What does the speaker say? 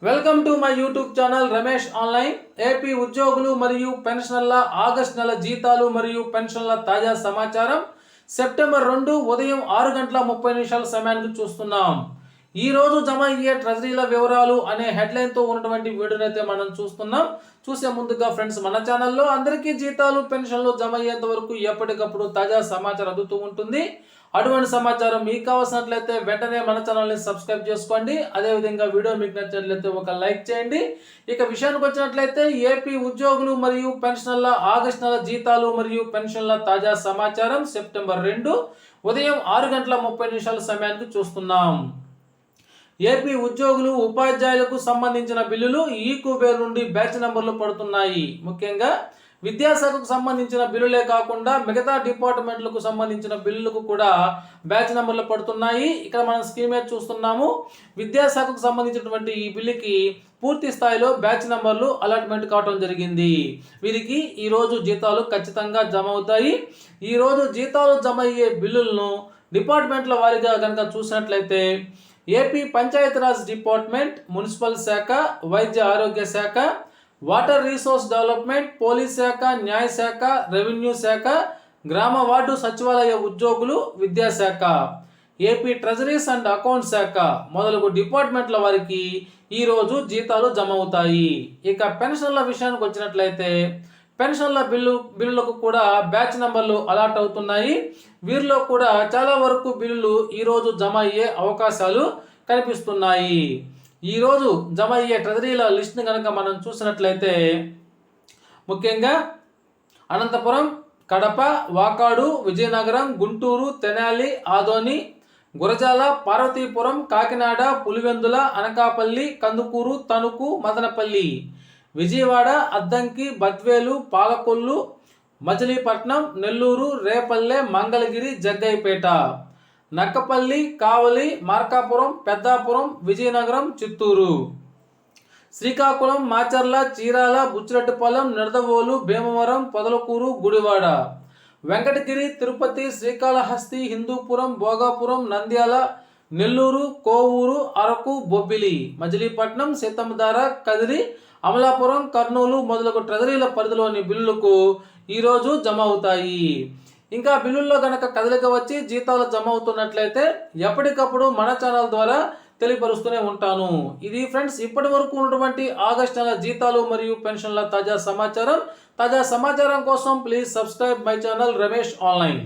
Welcome to my YouTube channel Ramesh online. AP ఉద్యోగులు మరియు పెన్షనర్ల August నెల జీతాలు మరియు పెన్షన్ల తాజా సమాచారం సెప్టెంబర్ 2 ఉదయం 6:30 సమయానికి చూస్తున్నాం. ఈ రోజు జమ అయ్యే ట్రెజరీల వివరాలు అనే హెడ్లైన్తో ఉన్నటువంటి వీడియోని అయితే మనం చూస్తున్నాం. చూసే ముందుగా ఫ్రెండ్స్, మన ఛానల్లో అందరికీ జీతాలు పెన్షన్లు జమ అయ్యేంత వరకు ఎప్పటికప్పుడు తాజా సమాచారం అందుతూ ఉంటుంది. అటువంటి సమాచారం మీకు కావాల్సినట్లయితే వెంటనే మన ఛానల్ని సబ్స్క్రైబ్ చేసుకోండి. అదేవిధంగా వీడియో మీకు నచ్చినట్లయితే ఒక లైక్ చేయండి. ఇక విషయానికి వచ్చినట్లయితే ఏపీ ఉద్యోగులు మరియు పెన్షనర్ల ఆగస్టు నెల జీతాలు మరియు పెన్షన్ల తాజా సమాచారం సెప్టెంబర్ 2 ఉదయం 6:30 సమయానికి చూస్తున్నాం. ఏపీ ఉద్యోగులు ఉపాధ్యాయులకు సంబంధించిన బిల్లులు ఈ కుబేర్ నుండి బ్యాచ్ నెంబర్లు పడుతున్నాయి. ముఖ్యంగా విద్యాశాఖకు సంబంధించిన బిల్లులే కాకుండా మిగతా డిపార్ట్మెంట్లకు సంబంధించిన బిల్లులకు కూడా బ్యాచ్ నెంబర్లు పడుతున్నాయి. ఇక్కడ మనం స్క్రీన్ మీద చూస్తున్నాము. విద్యాశాఖకు సంబంధించినటువంటి ఈ బిల్లుకి పూర్తి స్థాయిలో బ్యాచ్ నెంబర్లు అలాట్మెంట్ కావడం జరిగింది. వీరికి ఈరోజు జీతాలు ఖచ్చితంగా జమ అవుతాయి. ఈరోజు జీతాలు జమ అయ్యే బిల్లులను డిపార్ట్మెంట్ల వారీగా కనుక చూసినట్లయితే ఏపీ పంచాయతీరాజ్ డిపార్ట్మెంట్, మున్సిపల్ శాఖ, వైద్య ఆరోగ్య శాఖ, వాటర్ రీసోర్స్ డెవలప్మెంట్, పోలీస్ శాఖ, న్యాయశాఖ, రెవెన్యూ శాఖ, గ్రామ వార్డు సచివాలయ ఉద్యోగులు, విద్యాశాఖ, ఏపీ ట్రెజరీస్ అండ్ అకౌంట్ శాఖ మొదలగు డిపార్ట్మెంట్ల వారికి ఈరోజు జీతాలు జమ అవుతాయి. ఇక పెన్షన్ల విషయానికి వచ్చినట్లయితే పెన్షన్ల బిల్లులకు కూడా బ్యాచ్ నెంబర్లు అలాట్ అవుతున్నాయి. వీరిలో కూడా చాలా వరకు బిల్లులు ఈరోజు జమ అయ్యే అవకాశాలు కనిపిస్తున్నాయి. ఈరోజు జమ అయ్యే ట్రెజరీల లిస్ట్ని కనుక మనం చూసినట్లయితే ముఖ్యంగా అనంతపురం, కడప, వాకాడు, విజయనగరం, గుంటూరు, తెనాలి, ఆదోని, గురజాల, పార్వతీపురం, కాకినాడ, పులివెందుల, అనకాపల్లి, కందుకూరు, తణుకు, మదనపల్లి, విజయవాడ, అద్దంకి, బద్వేలు, పాలకొల్లు, మచిలీపట్నం, నెల్లూరు, రేపల్లె, మంగళగిరి, జగ్గైపేట, నక్కపల్లి, కావలి, మార్కాపురం, పెద్దాపురం, విజయనగరం, చిత్తూరు, శ్రీకాకుళం, మాచర్ల, చీరాల, బుచ్చిరెడ్డిపాలెం, నిడదవోలు, భీమవరం, పొదలకూరు, గుడివాడ, వెంకటగిరి, తిరుపతి, శ్రీకాళహస్తి, హిందూపురం, భోగాపురం, నంద్యాల, నెల్లూరు, కోవూరు, అరకు, బొబ్బిలి, మచిలీపట్నం, సీతమ్మధార, కదిరి, అమలాపురం, కర్నూలు మొదలగు ట్రెజరీల పరిధిలోని బిల్లులకు ఈరోజు జమ అవుతాయి. ఇంకా బిల్లుల్లో కనుక కదలిక వచ్చి జీతాలు జమ అవుతున్నట్లయితే ఎప్పటికప్పుడు మన ఛానల్ ద్వారా తెలియపరుస్తూనే ఉంటాను. ఇది ఫ్రెండ్స్, ఇప్పటి వరకు ఉన్నటువంటి ఆగస్టు నెల జీతాలు మరియు పెన్షన్ల తాజా సమాచారం. తాజా సమాచారం కోసం please subscribe my channel Ramesh online.